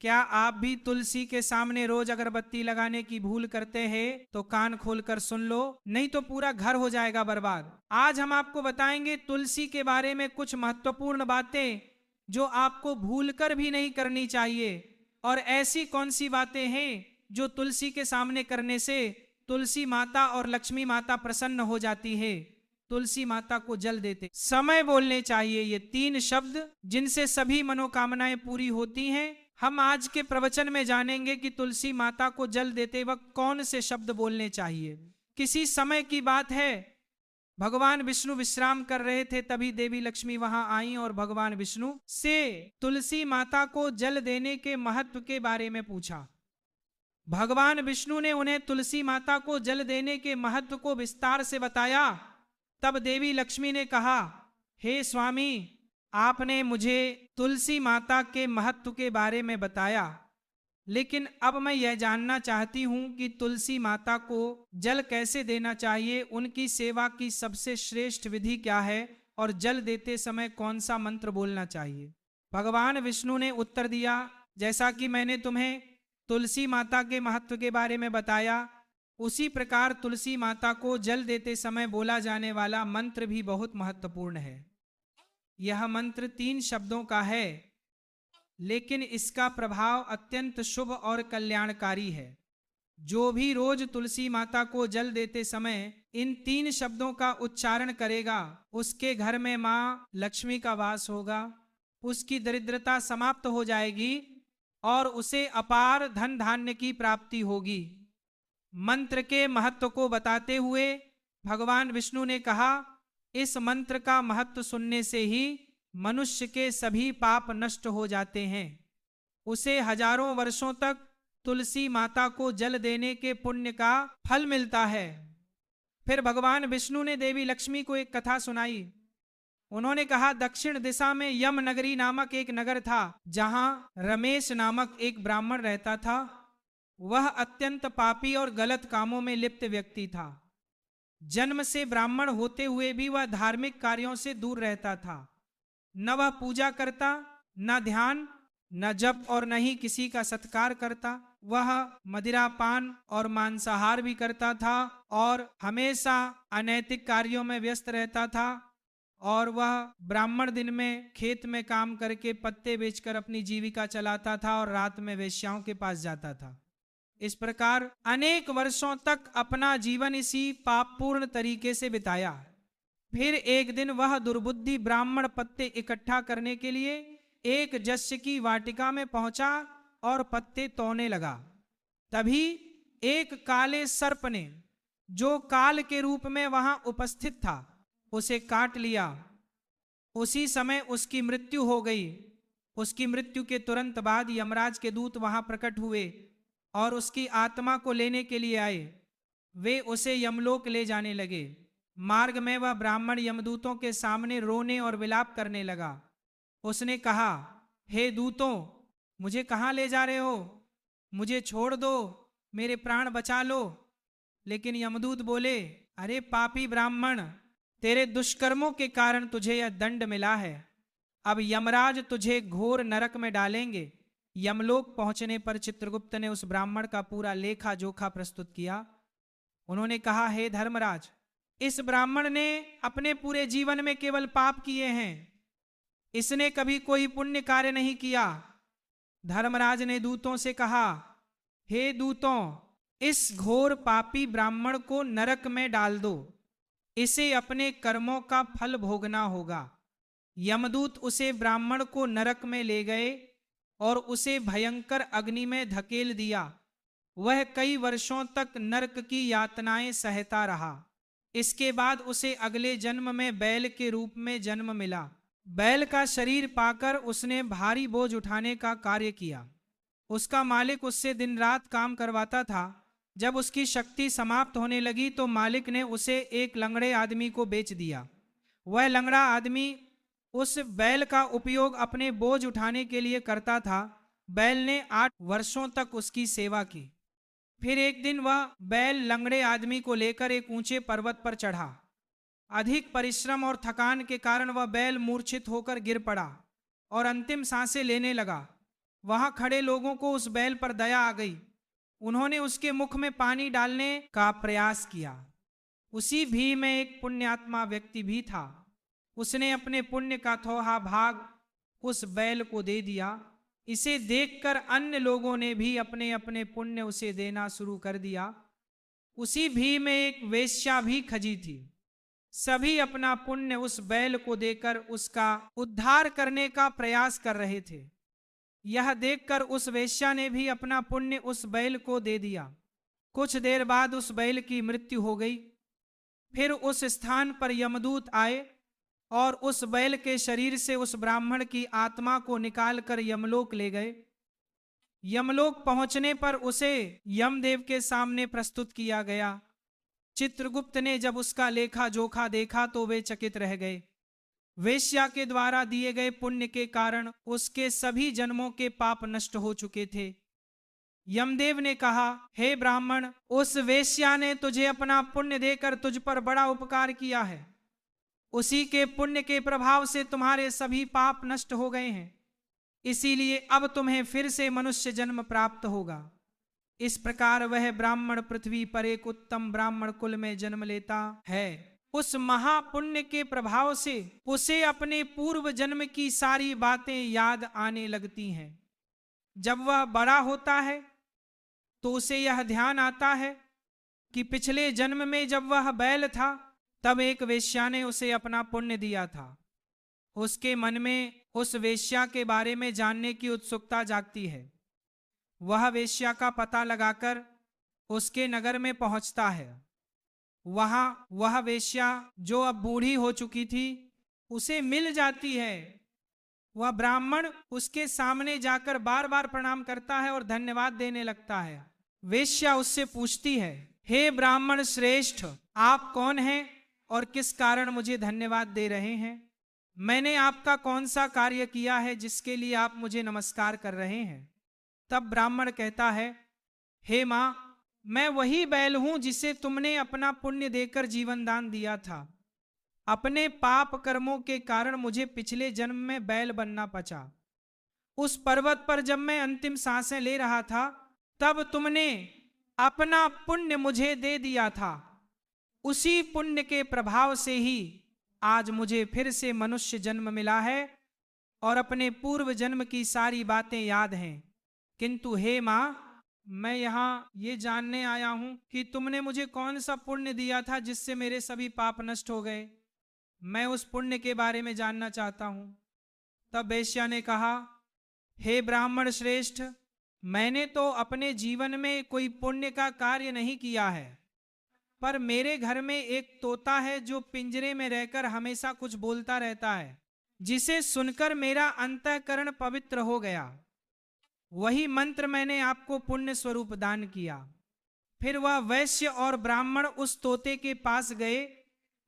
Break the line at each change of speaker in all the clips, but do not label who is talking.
क्या आप भी तुलसी के सामने रोज अगरबत्ती लगाने की भूल करते हैं? तो कान खोलकर सुन लो, नहीं तो पूरा घर हो जाएगा बर्बाद। आज हम आपको बताएंगे तुलसी के बारे में कुछ महत्वपूर्ण बातें जो आपको भूलकर भी नहीं करनी चाहिए। और ऐसी कौन सी बातें हैं जो तुलसी के सामने करने से तुलसी माता और लक्ष्मी माता प्रसन्न हो जाती है? तुलसी माता को जल देते समय बोलने चाहिए ये 3 शब्द जिनसे सभी मनोकामनाएं पूरी होती हैं। हम आज के प्रवचन में जानेंगे कि तुलसी माता को जल देते वक्त कौन से शब्द बोलने चाहिए। किसी समय की बात है, भगवान विष्णु विश्राम कर रहे थे, तभी देवी लक्ष्मी वहां आई और भगवान विष्णु से तुलसी माता को जल देने के महत्व के बारे में पूछा। भगवान विष्णु ने उन्हें तुलसी माता को जल देने के महत्व को विस्तार से बताया। तब देवी लक्ष्मी ने कहा, हे स्वामी, आपने मुझे तुलसी माता के महत्व के बारे में बताया, लेकिन अब मैं यह जानना चाहती हूं कि तुलसी माता को जल कैसे देना चाहिए, उनकी सेवा की सबसे श्रेष्ठ विधि क्या है और जल देते समय कौन सा मंत्र बोलना चाहिए। भगवान विष्णु ने उत्तर दिया, जैसा कि मैंने तुम्हें तुलसी माता के महत्व के बारे में बताया, उसी प्रकार तुलसी माता को जल देते समय बोला जाने वाला मंत्र भी बहुत महत्वपूर्ण है। यह मंत्र 3 शब्दों का है, लेकिन इसका प्रभाव अत्यंत शुभ और कल्याणकारी है। जो भी रोज तुलसी माता को जल देते समय इन 3 शब्दों का उच्चारण करेगा, उसके घर में माँ लक्ष्मी का वास होगा, उसकी दरिद्रता समाप्त हो जाएगी और उसे अपार धन धान्य की प्राप्ति होगी। मंत्र के महत्व को बताते हुए भगवान विष्णु ने कहा, इस मंत्र का महत्व सुनने से ही मनुष्य के सभी पाप नष्ट हो जाते हैं। उसे हजारों वर्षों तक तुलसी माता को जल देने के पुण्य का फल मिलता है। फिर भगवान विष्णु ने देवी लक्ष्मी को एक कथा सुनाई। उन्होंने कहा, दक्षिण दिशा में यम नगरी नामक एक नगर था, जहां रमेश नामक एक ब्राह्मण रहता था। वह अत्यंत पापी और गलत कामों में लिप्त व्यक्ति था। जन्म से ब्राह्मण होते हुए भी वह धार्मिक कार्यों से दूर रहता था। न वह पूजा करता, न ध्यान, न जप और न ही किसी का सत्कार करता। वह मदिरापान और मांसाहार भी करता था और हमेशा अनैतिक कार्यों में व्यस्त रहता था। और वह ब्राह्मण दिन में खेत में काम करके पत्ते बेचकर अपनी जीविका चलाता था और रात में वेश्याओं के पास जाता था। इस प्रकार अनेक वर्षों तक अपना जीवन इसी पापपूर्ण तरीके से बिताया। फिर एक दिन वह दुर्बुद्धि ब्राह्मण पत्ते इकट्ठा करने के लिए एक जस्य की वाटिका में पहुंचा और पत्ते तोड़ने लगा। तभी एक काले सर्प ने, जो काल के रूप में वहां उपस्थित था, उसे काट लिया। उसी समय उसकी मृत्यु हो गई। उसकी मृत्यु के तुरंत बाद यमराज के दूत वहां प्रकट हुए और उसकी आत्मा को लेने के लिए आए। वे उसे यमलोक ले जाने लगे। मार्ग में वह ब्राह्मण यमदूतों के सामने रोने और विलाप करने लगा। उसने कहा, हे दूतों, मुझे कहाँ ले जा रहे हो? मुझे छोड़ दो, मेरे प्राण बचा लो। लेकिन यमदूत बोले, अरे पापी ब्राह्मण, तेरे दुष्कर्मों के कारण तुझे यह दंड मिला है। अब यमराज तुझे घोर नरक में डालेंगे। यमलोक पहुंचने पर चित्रगुप्त ने उस ब्राह्मण का पूरा लेखा जोखा प्रस्तुत किया। उन्होंने कहा, हे धर्मराज, इस ब्राह्मण ने अपने पूरे जीवन में केवल पाप किए हैं, इसने कभी कोई पुण्य कार्य नहीं किया। धर्मराज ने दूतों से कहा, हे दूतों, इस घोर पापी ब्राह्मण को नरक में डाल दो, इसे अपने कर्मों का फल भोगना होगा। यमदूत उसे ब्राह्मण को नरक में ले गए और उसे भयंकर अग्नि में धकेल दिया। वह कई वर्षों तक नरक की यातनाएं सहता रहा। इसके बाद उसे अगले जन्म में बैल के रूप में जन्म मिला। बैल का शरीर पाकर उसने भारी बोझ उठाने का कार्य किया। उसका मालिक उससे दिन रात काम करवाता था। जब उसकी शक्ति समाप्त होने लगी तो मालिक ने उसे एक लंगड़े आदमी को बेच दिया। वह लंगड़ा आदमी उस बैल का उपयोग अपने बोझ उठाने के लिए करता था। बैल ने 8 वर्षों तक उसकी सेवा की। फिर एक दिन वह बैल लंगड़े आदमी को लेकर एक ऊंचे पर्वत पर चढ़ा। अधिक परिश्रम और थकान के कारण वह बैल मूर्छित होकर गिर पड़ा और अंतिम सांसें लेने लगा। वहां खड़े लोगों को उस बैल पर दया आ गई। उन्होंने उसके मुख में पानी डालने का प्रयास किया। उसी भीड़ में एक पुण्यात्मा व्यक्ति भी था। उसने अपने पुण्य का थोड़ा भाग उस बैल को दे दिया। इसे देखकर अन्य लोगों ने भी अपने अपने पुण्य उसे देना शुरू कर दिया। उसी भीड़ में एक वेश्या भी खजी थी। सभी अपना पुण्य उस बैल को देकर उसका उद्धार करने का प्रयास कर रहे थे। यह देखकर उस वेश्या ने भी अपना पुण्य उस बैल को दे दिया। कुछ देर बाद उस बैल की मृत्यु हो गई। फिर उस स्थान पर यमदूत आए और उस बैल के शरीर से उस ब्राह्मण की आत्मा को निकालकर यमलोक ले गए। यमलोक पहुंचने पर उसे यमदेव के सामने प्रस्तुत किया गया। चित्रगुप्त ने जब उसका लेखा जोखा देखा तो वे चकित रह गए। वेश्या के द्वारा दिए गए पुण्य के कारण उसके सभी जन्मों के पाप नष्ट हो चुके थे। यमदेव ने कहा, हे ब्राह्मण, उस वेश्या ने तुझे अपना पुण्य देकर तुझ पर बड़ा उपकार किया है। उसी के पुण्य के प्रभाव से तुम्हारे सभी पाप नष्ट हो गए हैं। इसीलिए अब तुम्हें फिर से मनुष्य जन्म प्राप्त होगा। इस प्रकार वह ब्राह्मण पृथ्वी पर एक उत्तम ब्राह्मण कुल में जन्म लेता है। उस महापुण्य के प्रभाव से उसे अपने पूर्व जन्म की सारी बातें याद आने लगती हैं। जब वह बड़ा होता है तो उसे यह ध्यान आता है कि पिछले जन्म में जब वह बैल था तब एक वेश्या ने उसे अपना पुण्य दिया था। उसके मन में उस वेश्या के बारे में जानने की उत्सुकता जागती है। वह वेश्या का पता लगाकर उसके नगर में पहुंचता है। वहां वह वेश्या जो अब बूढ़ी हो चुकी थी उसे मिल जाती है। वह ब्राह्मण उसके सामने जाकर बार बार प्रणाम करता है और धन्यवाद देने लगता है। वेश्या उससे पूछती है, हे ब्राह्मण श्रेष्ठ, आप कौन हैं और किस कारण मुझे धन्यवाद दे रहे हैं? मैंने आपका कौन सा कार्य किया है जिसके लिए आप मुझे नमस्कार कर रहे हैं? तब ब्राह्मण कहता है, हे मां, मैं वही बैल हूं जिसे तुमने अपना पुण्य देकर जीवन दान दिया था। अपने पाप कर्मों के कारण मुझे पिछले जन्म में बैल बनना पचा। उस पर्वत पर जब मैं अंतिम सांसें ले रहा था तब तुमने अपना पुण्य मुझे दे दिया था। उसी पुण्य के प्रभाव से ही आज मुझे फिर से मनुष्य जन्म मिला है और अपने पूर्व जन्म की सारी बातें याद हैं। किंतु हे मां, मैं यहाँ ये जानने आया हूं कि तुमने मुझे कौन सा पुण्य दिया था जिससे मेरे सभी पाप नष्ट हो गए। मैं उस पुण्य के बारे में जानना चाहता हूं। तब वेश्या ने कहा, हे ब्राह्मण श्रेष्ठ, मैंने तो अपने जीवन में कोई पुण्य का कार्य नहीं किया है, पर मेरे घर में एक तोता है जो पिंजरे में रहकर हमेशा कुछ बोलता रहता है, जिसे सुनकर मेरा अंतःकरण पवित्र हो गया। वही मंत्र मैंने आपको पुण्य स्वरूप दान किया। फिर वह वैश्य और ब्राह्मण उस तोते के पास गए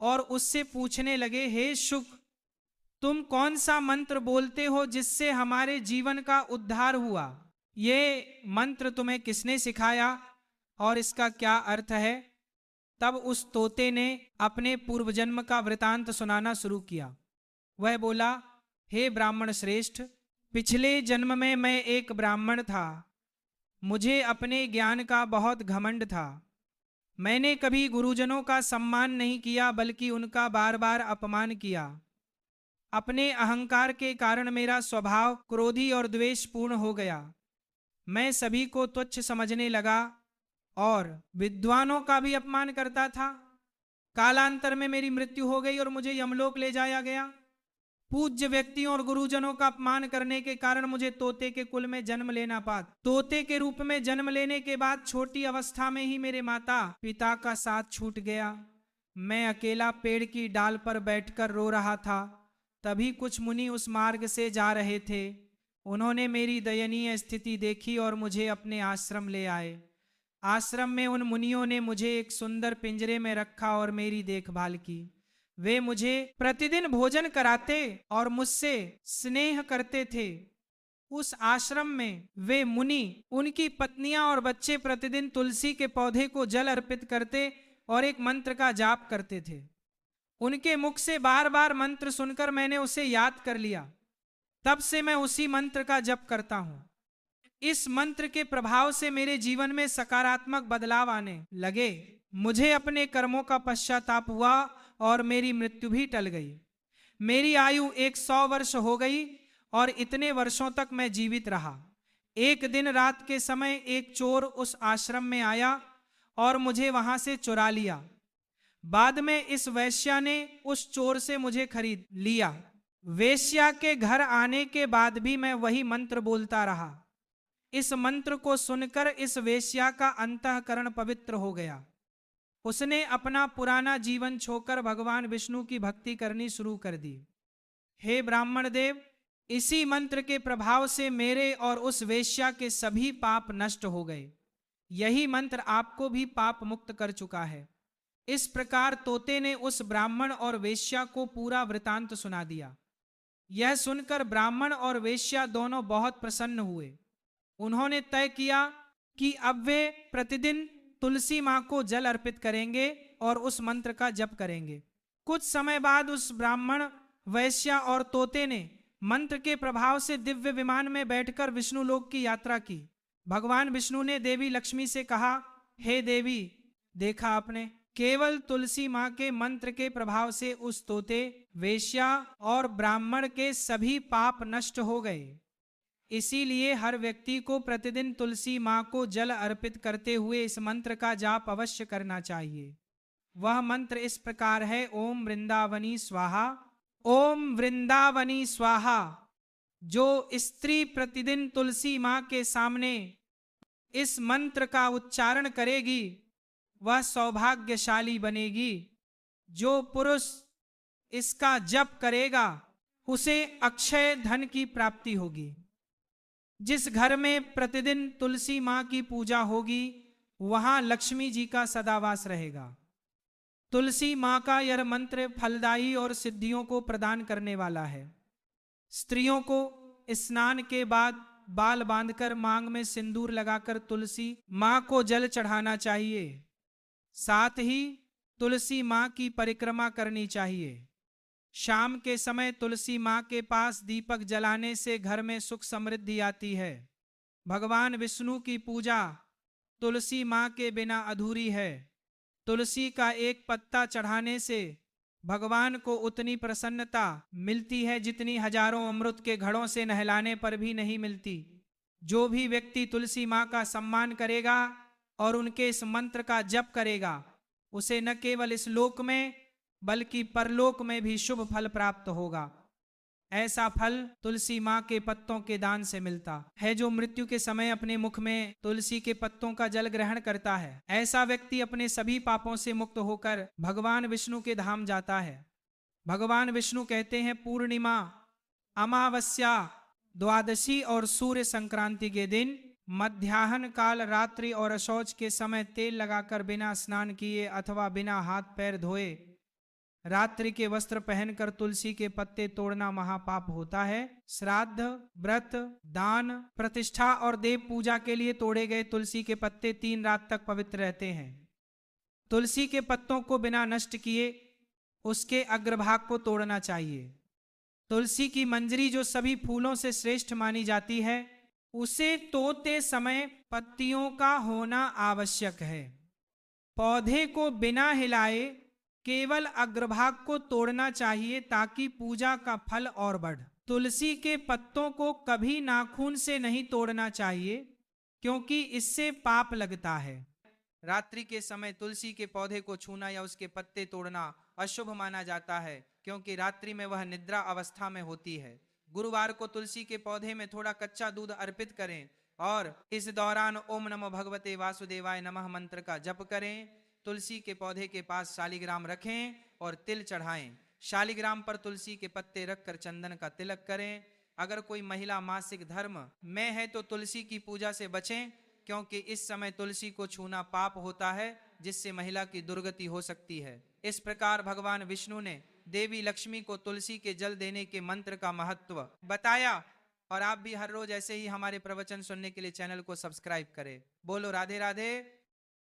और उससे पूछने लगे, हे शुक, तुम कौन सा मंत्र बोलते हो जिससे हमारे जीवन का उद्धार हुआ? ये मंत्र तुम्हें किसने सिखाया और इसका क्या अर्थ है? तब उस तोते ने अपने पूर्व जन्म का वृतांत सुनाना शुरू किया। वह बोला, हे ब्राह्मण श्रेष्ठ, पिछले जन्म में मैं एक ब्राह्मण था। मुझे अपने ज्ञान का बहुत घमंड था। मैंने कभी गुरुजनों का सम्मान नहीं किया बल्कि उनका बार बार अपमान किया। अपने अहंकार के कारण मेरा स्वभाव क्रोधी और द्वेषपूर्ण हो गया। मैं सभी को तुच्छ समझने लगा और विद्वानों का भी अपमान करता था। कालांतर में मेरी मृत्यु हो गई और मुझे यमलोक ले जाया गया। पूज्य व्यक्तियों और गुरुजनों का अपमान करने के कारण मुझे तोते के कुल में जन्म लेना पड़ा। तोते के रूप में जन्म लेने के बाद छोटी अवस्था में ही मेरे माता पिता का साथ छूट गया। मैं अकेला पेड़ की डाल पर बैठकर रो रहा था। तभी कुछ मुनि उस मार्ग से जा रहे थे। उन्होंने मेरी दयनीय स्थिति देखी और मुझे अपने आश्रम ले आए। आश्रम में उन मुनियों ने मुझे एक सुंदर पिंजरे में रखा और मेरी देखभाल की। वे मुझे प्रतिदिन भोजन कराते और मुझसे स्नेह करते थे। उस आश्रम में वे मुनि, उनकी पत्नियां और बच्चे प्रतिदिन तुलसी के पौधे को जल अर्पित करते और एक मंत्र का जाप करते थे। उनके मुख से बार बार मंत्र सुनकर मैंने उसे याद कर लिया। तब से मैं उसी मंत्र का जप करता हूँ। इस मंत्र के प्रभाव से मेरे जीवन में सकारात्मक बदलाव आने लगे। मुझे अपने कर्मों का पश्चाताप हुआ और मेरी मृत्यु भी टल गई। मेरी आयु 100 वर्ष हो गई और इतने वर्षों तक मैं जीवित रहा। एक दिन रात के समय एक चोर उस आश्रम में आया और मुझे वहां से चुरा लिया। बाद में इस वेश्या ने उस चोर से मुझे खरीद लिया। वेश्या के घर आने के बाद भी मैं वही मंत्र बोलता रहा। इस मंत्र को सुनकर इस वेश्या का अंतःकरण पवित्र हो गया। उसने अपना पुराना जीवन छोड़कर भगवान विष्णु की भक्ति करनी शुरू कर दी। हे ब्राह्मण देव, इसी मंत्र के प्रभाव से मेरे और उस वेश्या के सभी पाप नष्ट हो गए। यही मंत्र आपको भी पाप मुक्त कर चुका है। इस प्रकार तोते ने उस ब्राह्मण और वेश्या को पूरा वृतांत सुना दिया। यह सुनकर ब्राह्मण और वेश्या दोनों बहुत प्रसन्न हुए। उन्होंने तय किया कि अब वे प्रतिदिन तुलसी मां को जल अर्पित करेंगे और उस मंत्र का जप करेंगे। कुछ समय बाद उस ब्राह्मण, वैश्या और तोते ने मंत्र के प्रभाव से दिव्य विमान में बैठकर विष्णु लोक की यात्रा की। भगवान विष्णु ने देवी लक्ष्मी से कहा, हे देवी, देखा आपने, केवल तुलसी मां के मंत्र के प्रभाव से उस तोते, वेश्या और ब्राह्मण के सभी पाप नष्ट हो गए। इसीलिए हर व्यक्ति को प्रतिदिन तुलसी मां को जल अर्पित करते हुए इस मंत्र का जाप अवश्य करना चाहिए। वह मंत्र इस प्रकार है, ओम वृंदावनी स्वाहा। ओम वृंदावनी स्वाहा। जो स्त्री प्रतिदिन तुलसी मां के सामने इस मंत्र का उच्चारण करेगी वह सौभाग्यशाली बनेगी। जो पुरुष इसका जप करेगा उसे अक्षय धन की प्राप्ति होगी। जिस घर में प्रतिदिन तुलसी मां की पूजा होगी वहां लक्ष्मी जी का सदावास रहेगा। तुलसी मां का यह मंत्र फलदायी और सिद्धियों को प्रदान करने वाला है। स्त्रियों को स्नान के बाद बाल बांधकर मांग में सिंदूर लगाकर तुलसी मां को जल चढ़ाना चाहिए। साथ ही तुलसी मां की परिक्रमा करनी चाहिए। शाम के समय तुलसी मां के पास दीपक जलाने से घर में सुख समृद्धि आती है। भगवान विष्णु की पूजा तुलसी मां के बिना अधूरी है। तुलसी का एक पत्ता चढ़ाने से भगवान को उतनी प्रसन्नता मिलती है जितनी हजारों अमृत के घड़ों से नहलाने पर भी नहीं मिलती। जो भी व्यक्ति तुलसी मां का सम्मान करेगा और उनके इस मंत्र का जप करेगा उसे न केवल इस लोक में बल्कि परलोक में भी शुभ फल प्राप्त होगा। ऐसा फल तुलसी मां के पत्तों के दान से मिलता है। जो मृत्यु के समय अपने मुख में तुलसी के पत्तों का जल ग्रहण करता है, ऐसा व्यक्ति अपने सभी पापों से मुक्त होकर भगवान विष्णु के धाम जाता है। भगवान विष्णु कहते हैं, पूर्णिमा, अमावस्या, द्वादशी और सूर्य संक्रांति के दिन मध्याह्न काल, रात्रि और अशौच के समय तेल लगाकर बिना स्नान किए अथवा बिना हाथ पैर धोए रात्रि के वस्त्र पहनकर तुलसी के पत्ते तोड़ना महापाप होता है। श्राद्ध, व्रत, दान, प्रतिष्ठा और देव पूजा के लिए तोड़े गए तुलसी के पत्ते 3 रात तक पवित्र रहते हैं। तुलसी के पत्तों को बिना नष्ट किए उसके अग्रभाग को तोड़ना चाहिए। तुलसी की मंजरी जो सभी फूलों से श्रेष्ठ मानी जाती है, उसे तोड़ते समय पत्तियों का होना आवश्यक है। पौधे को बिना हिलाए केवल अग्रभाग को तोड़ना चाहिए ताकि पूजा का फल और बढ़। तुलसी के पत्तों को कभी नाखून से नहीं तोड़ना चाहिए क्योंकि इससे पाप लगता है। रात्रि के समय तुलसी के पौधे को छूना या उसके पत्ते तोड़ना अशुभ माना जाता है क्योंकि रात्रि में वह निद्रा अवस्था में होती है। गुरुवार को तुलसी के पौधे में थोड़ा कच्चा दूध अर्पित करें और इस दौरान ओम नमो भगवते वासुदेवाय नमः मंत्र का जप करें। तुलसी के पौधे के पास शालिग्राम रखें और तिल चढ़ाएं। शालिग्राम पर तुलसी के पत्ते रखकर चंदन का तिलक करें। अगर कोई महिला मासिक धर्म में है तो तुलसी की पूजा से बचें क्योंकि इस समय तुलसी को छूना पाप होता है जिससे महिला की दुर्गति हो सकती है। इस प्रकार भगवान विष्णु ने देवी लक्ष्मी को तुलसी के जल देने के मंत्र का महत्व बताया। और आप भी हर रोज ऐसे ही हमारे प्रवचन सुनने के लिए चैनल को सब्सक्राइब करें। बोलो राधे राधे।